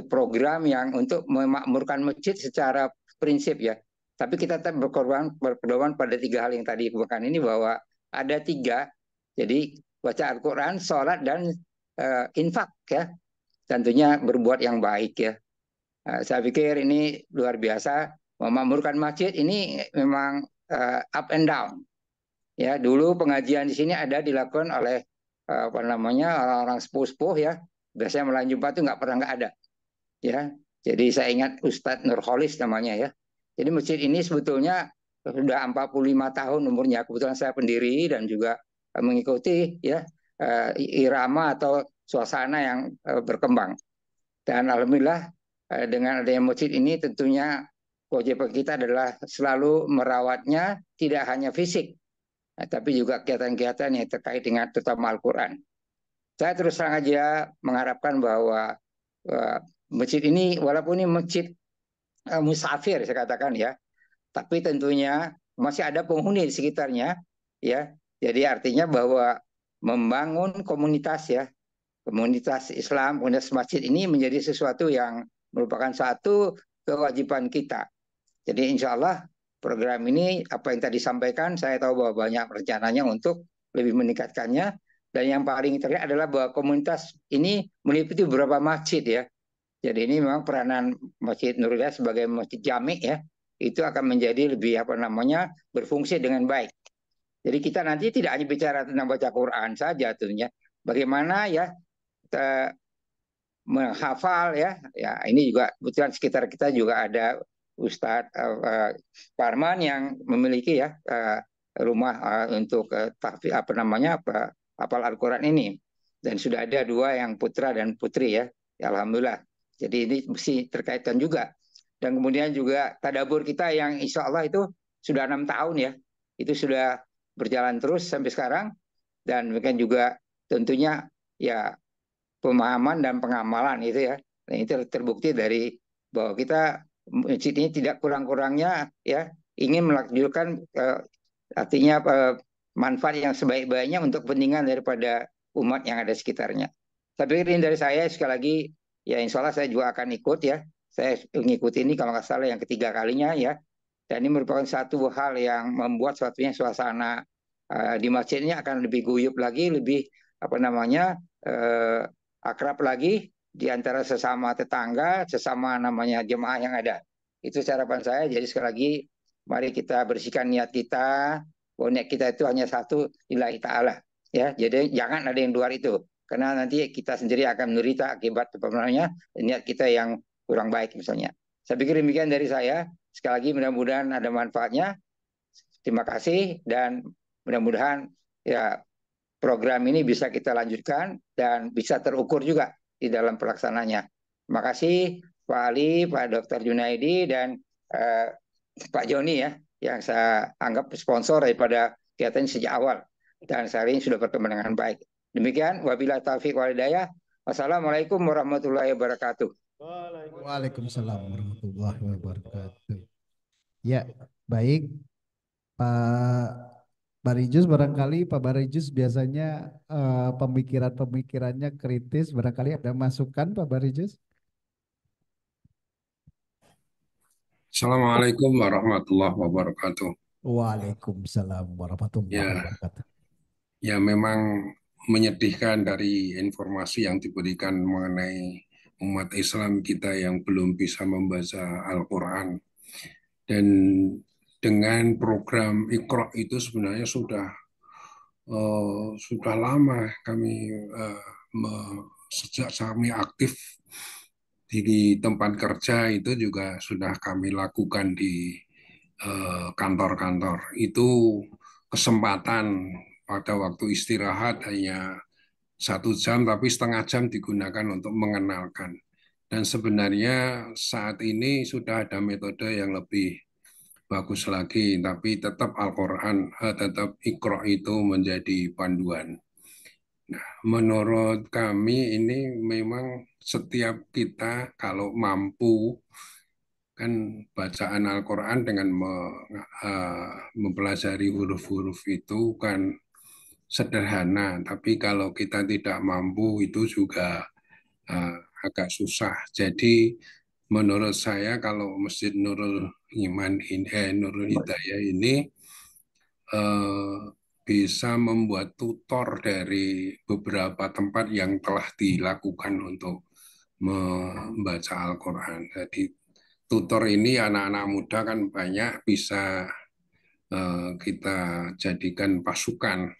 program yang untuk memakmurkan masjid secara prinsip ya. Tapi kita tetap berpedoman pada 3 hal yang tadi bukan ini, bahwa ada 3. Jadi baca Al-Quran, sholat, dan infak ya. Tentunya berbuat yang baik ya. Saya pikir ini luar biasa. Memakmurkan masjid ini memang up and down. Ya, dulu pengajian di sini ada dilakukan oleh orang-orang sepuh-sepuh ya. Biasanya malam Jumat itu nggak ada. Ya, jadi saya ingat Ustadz Nurholis namanya ya. Jadi masjid ini sebetulnya sudah 45 tahun umurnya. Kebetulan saya pendiri dan juga mengikuti ya irama atau suasana yang berkembang. Dan alhamdulillah dengan adanya masjid ini tentunya kewajiban kita adalah selalu merawatnya, tidak hanya fisik, tapi juga kegiatan-kegiatan yang terkait dengan terutama Al-Quran. Saya terus terang aja mengharapkan bahwa masjid ini, walaupun ini masjid musafir saya katakan ya, tapi tentunya masih ada penghuni di sekitarnya ya. Jadi artinya bahwa membangun komunitas ya, komunitas Islam, komunitas masjid ini menjadi sesuatu yang merupakan satu kewajiban kita. Jadi insya Allah program ini apa yang tadi disampaikan, saya tahu bahwa banyak rencananya untuk lebih meningkatkannya. Dan yang paling terlihat adalah bahwa komunitas ini meliputi beberapa masjid ya. Jadi ini memang peranan Masjid Nurul Hidayah sebagai masjid jami ya, itu akan menjadi lebih berfungsi dengan baik. Jadi kita nanti tidak hanya bicara tentang baca Quran saja tentunya, bagaimana ya kita menghafal ya. Ya ini juga kebetulan sekitar kita juga ada Ustadz Parman yang memiliki ya rumah untuk hafal Al-Quran ini, dan sudah ada 2 yang putra dan putri ya. Ya alhamdulillah. Jadi ini mesti terkaitkan juga. Dan kemudian juga tadabur kita yang insya Allah itu sudah 6 tahun ya. Itu sudah berjalan terus sampai sekarang. Dan mungkin juga tentunya ya pemahaman dan pengamalan itu ya. Dan itu terbukti dari bahwa kita masjid ini tidak kurang-kurangnya ya ingin melakukan artinya manfaat yang sebaik-baiknya untuk kepentingan daripada umat yang ada sekitarnya. Tapi ini dari saya sekali lagi. Ya insya Allah saya juga akan ikut ya. Saya mengikuti ini kalau nggak salah yang ketiga kalinya ya. Dan ini merupakan satu hal yang membuat suasana di masjid ini akan lebih guyup lagi, lebih akrab lagi di antara sesama tetangga, sesama jemaah yang ada. Itu harapan saya. Jadi sekali lagi mari kita bersihkan niat kita. Bahwa niat kita itu hanya satu, lillahi ta'ala. Ya, jadi jangan ada yang luar itu. Karena nanti kita sendiri akan menderita akibat niat kita yang kurang baik misalnya. Saya pikir demikian dari saya. Sekali lagi mudah-mudahan ada manfaatnya. Terima kasih dan mudah-mudahan ya program ini bisa kita lanjutkan dan bisa terukur juga di dalam pelaksananya. Terima kasih Pak Ali, Pak Dr. Junaidi, dan Pak Joni ya, yang saya anggap sponsor daripada kegiatan sejak awal. Dan hari ini sudah berkembang dengan baik. Demikian, wabillahi taufiq wal hidayah. Wassalamualaikum warahmatullahi wabarakatuh. Waalaikumsalam warahmatullahi wabarakatuh. Ya, baik Pak Barijus, barangkali Pak Barijus biasanya pemikiran-pemikirannya kritis, barangkali ada masukan Pak Barijus? Assalamualaikum warahmatullahi wabarakatuh. Waalaikumsalam warahmatullahi Ya, wabarakatuh. ya memang menyedihkan dari informasi yang diberikan mengenai umat Islam kita yang belum bisa membaca Al-Quran. Dan dengan program Iqra itu sebenarnya sudah lama kami sejak kami aktif di tempat kerja itu juga sudah kami lakukan di kantor-kantor. Itu kesempatan pada waktu istirahat hanya 1 jam, tapi setengah jam digunakan untuk mengenalkan. Dan sebenarnya saat ini sudah ada metode yang lebih bagus lagi, tapi tetap Al-Quran, tetap Iqra itu menjadi panduan. Nah, menurut kami ini memang setiap kita kalau mampu kan bacaan Al-Quran dengan mempelajari huruf-huruf itu kan sederhana, tapi kalau kita tidak mampu itu juga uh, agak susah. Jadi menurut saya kalau Masjid Nurul Iman ini, Nurul Hidayah ini eh, bisa membuat tutor dari beberapa tempat yang telah dilakukan untuk membaca Al-Quran. Jadi tutor ini anak-anak muda kan banyak, bisa kita jadikan pasukan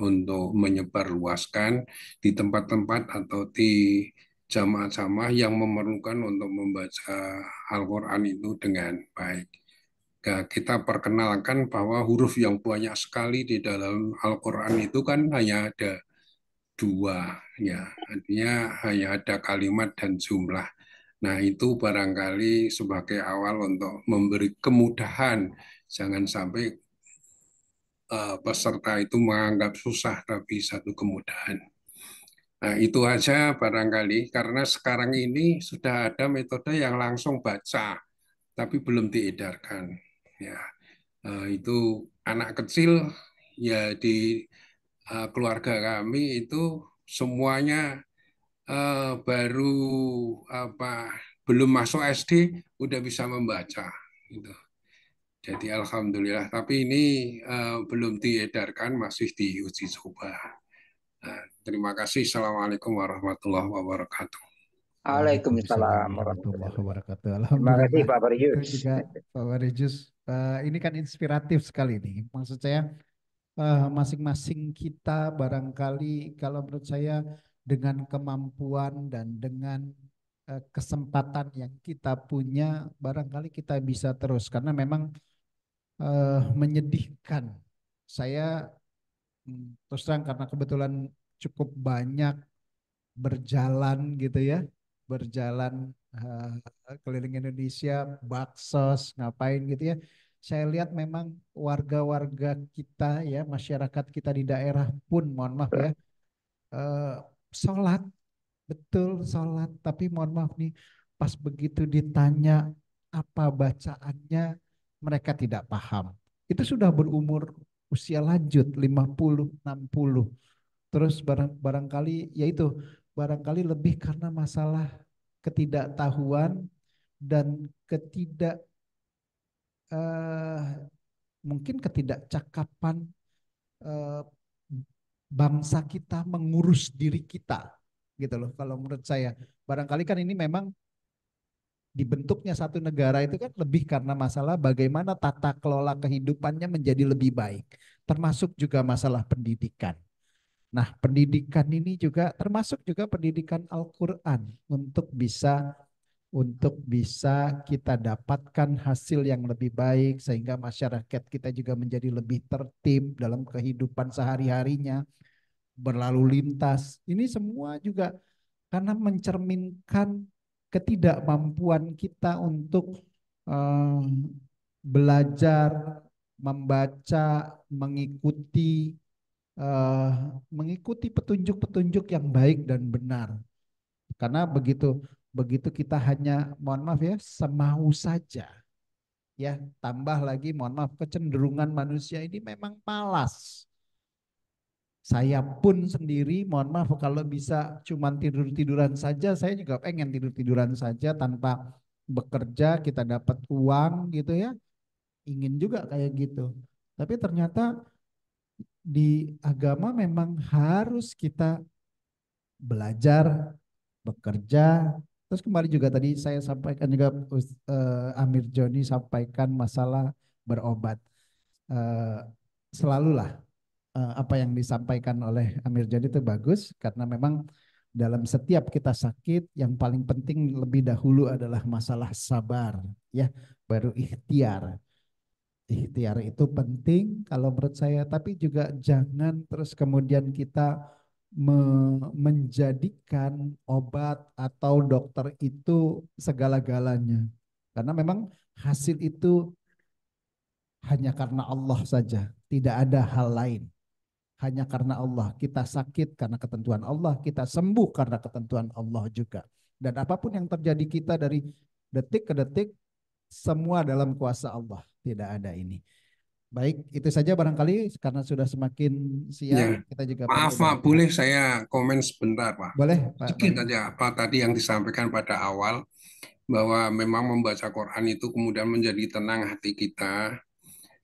untuk menyebarluaskan di tempat-tempat atau di jamaah-jamaah yang memerlukan untuk membaca Al-Quran itu dengan baik. Nah, kita perkenalkan bahwa huruf yang banyak sekali di dalam Al-Quran itu kan hanya ada 2, ya, artinya hanya ada kalimat dan jumlah. Nah, itu barangkali sebagai awal untuk memberi kemudahan, jangan sampai peserta itu menganggap susah, tapi satu kemudahan. Nah, itu aja barangkali, karena sekarang ini sudah ada metode yang langsung baca, tapi belum diedarkan. Ya, itu anak kecil ya di keluarga kami itu semuanya baru apa belum masuk SD udah bisa membaca gitu. Jadi alhamdulillah, tapi ini belum diedarkan, masih diuji coba. Nah, terima kasih. Assalamualaikum warahmatullahi wabarakatuh. Waalaikumsalam Waalaikumsalam warahmatullahi warahmatullahi wabarakatuh. wabarakatuh. Terima kasih Alhamdulillah. Pak Itu Barius. juga Pak Warijus. Ini kan inspiratif sekali nih. Maksud saya masing-masing kita barangkali kalau menurut saya dengan kemampuan dan dengan kesempatan yang kita punya barangkali kita bisa terus karena memang menyedihkan. Saya terus terang karena kebetulan cukup banyak berjalan gitu ya, berjalan keliling Indonesia, baksos, ngapain gitu ya. Saya lihat memang warga-warga kita ya, masyarakat kita di daerah pun, mohon maaf ya, eh, sholat, betul sholat, tapi mohon maaf nih, pas begitu ditanya apa bacaannya, mereka tidak paham. Itu sudah berumur usia lanjut 50, 60. Terus barangkali yaitu barangkali lebih karena masalah ketidaktahuan dan eh, mungkin ketidakcakapan eh, bangsa kita mengurus diri kita gitu loh kalau menurut saya. Barangkali kan ini memang dibentuknya satu negara itu kan lebih karena masalah bagaimana tata kelola kehidupannya menjadi lebih baik, termasuk juga masalah pendidikan. Nah, pendidikan ini juga termasuk juga pendidikan Al-Qur'an untuk bisa kita dapatkan hasil yang lebih baik sehingga masyarakat kita juga menjadi lebih tertib dalam kehidupan sehari-harinya, berlalu lintas. Ini semua juga karena mencerminkan ketidakmampuan kita untuk eh, belajar, membaca, eh, mengikuti petunjuk-petunjuk yang baik dan benar. Karena begitu begitu kita hanya mohon maaf ya semau saja ya, tambah lagi mohon maaf kecenderungan manusia ini memang malas. Saya pun sendiri mohon maaf kalau bisa cuman tidur-tiduran saja, saya juga pengen tidur-tiduran saja tanpa bekerja kita dapat uang gitu ya. Ingin juga kayak gitu. Tapi ternyata di agama memang harus kita belajar, bekerja. Terus kemarin juga tadi saya sampaikan juga Amir Joni sampaikan masalah berobat. Eh, Selalulah apa yang disampaikan oleh Amir Joni itu bagus karena memang dalam setiap kita sakit yang paling penting lebih dahulu adalah masalah sabar, ya, baru ikhtiar. Ikhtiar itu penting kalau menurut saya, tapi juga jangan terus kemudian kita menjadikan obat atau dokter itu segala-galanya. Karena memang hasil itu hanya karena Allah saja, tidak ada hal lain. Hanya karena Allah, kita sakit karena ketentuan Allah, kita sembuh karena ketentuan Allah juga. Dan apapun yang terjadi kita dari detik ke detik, semua dalam kuasa Allah, tidak ada ini. Baik, itu saja barangkali karena sudah semakin Ya, siang, kita juga perlu maaf Pak, beristirahat. boleh saya komen sebentar Pak? Boleh, Pak Sedikit Baris. aja apa tadi yang disampaikan pada awal bahwa memang membaca Quran itu kemudian menjadi tenang hati kita,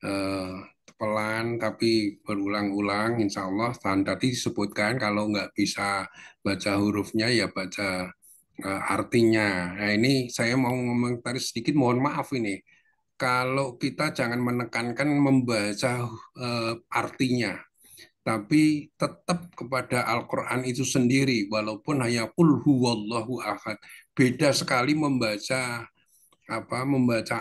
eh, pelan tapi berulang-ulang insya Allah. Dan tadi disebutkan kalau nggak bisa baca hurufnya ya baca artinya. Nah ini saya mau ngomentari sedikit, mohon maaf ini. Kalau kita jangan menekankan membaca artinya, tapi tetap kepada Al-Quran itu sendiri, walaupun hanya qul huwallahu ahad. Beda sekali membaca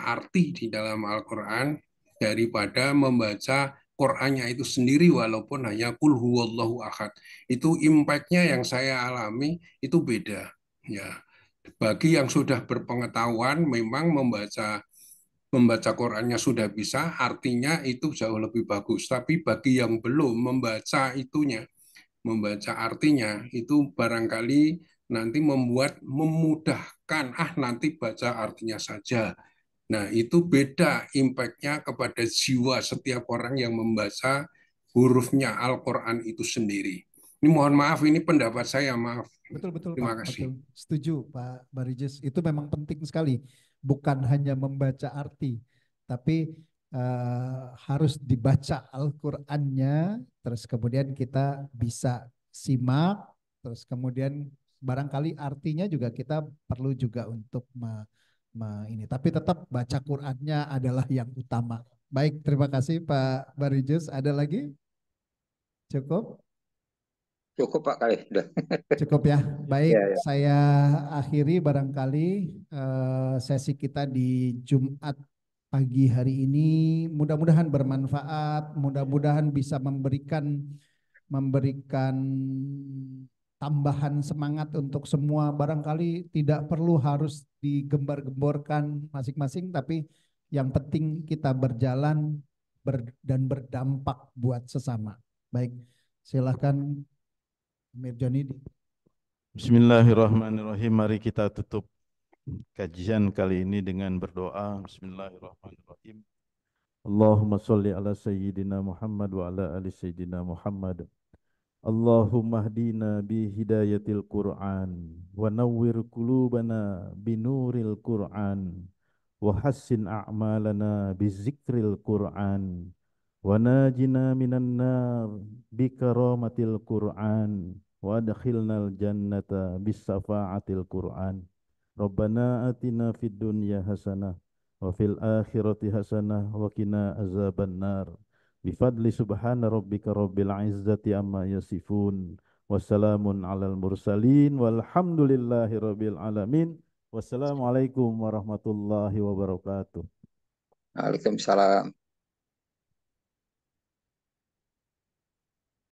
arti di dalam Al-Quran daripada membaca Qurannya itu sendiri walaupun hanya qul huwallahu ahad. Itu impactnya yang saya alami itu beda. Ya, bagi yang sudah berpengetahuan memang membaca Qurannya sudah bisa, artinya itu jauh lebih bagus. Tapi bagi yang belum membaca itunya, membaca artinya, itu barangkali nanti memudahkan, nanti baca artinya saja. Nah, itu beda impactnya kepada jiwa setiap orang yang membaca hurufnya Al-Quran itu sendiri. Ini mohon maaf, ini pendapat saya, maaf. Betul, betul Terima Pak, kasih. betul. Setuju Pak Barijus, itu memang penting sekali. Bukan hanya membaca arti, tapi harus dibaca Al-Qur'annya, terus kemudian kita bisa simak, terus kemudian barangkali artinya juga kita perlu juga untuk ini. Tapi tetap baca Qur'annya adalah yang utama. Baik, terima kasih Pak Barijus. Ada lagi? Cukup? Cukup Pak kali. Udah. Cukup ya. Baik, Ya, ya. saya akhiri barangkali sesi kita di Jumat pagi hari ini. Mudah-mudahan bermanfaat, mudah-mudahan bisa memberikan tambahan semangat untuk semua. Barangkali tidak perlu harus digembar-gemborkan masing-masing, tapi yang penting kita berjalan dan berdampak buat sesama. Baik, silakan Amir Joni. Bismillahirrahmanirrahim. Mari kita tutup kajian kali ini dengan berdoa. Bismillahirrahmanirrahim. Allahumma salli ala Sayyidina Muhammad wa ala ali Sayyidina Muhammad. Allahumma hdina bi hidayatil Qur'an wa nawwir qulubana bi nuril Qur'an wa hassin a'malana bi zikril Qur'an wa najina minan nar bi karamatil Qur'an wa adkhilnal jannata bis safaatil Qur'an. Rabbana atina fid dunya hasanah wa fil akhirati hasanah wa qina azabannar. Bifadli subhana rabbika rabbil izzati amma yasifun. Wassalamun alal mursalin. Walhamdulillahi rabbil alamin. Wassalamualaikum warahmatullahi wabarakatuh. Waalaikumsalam.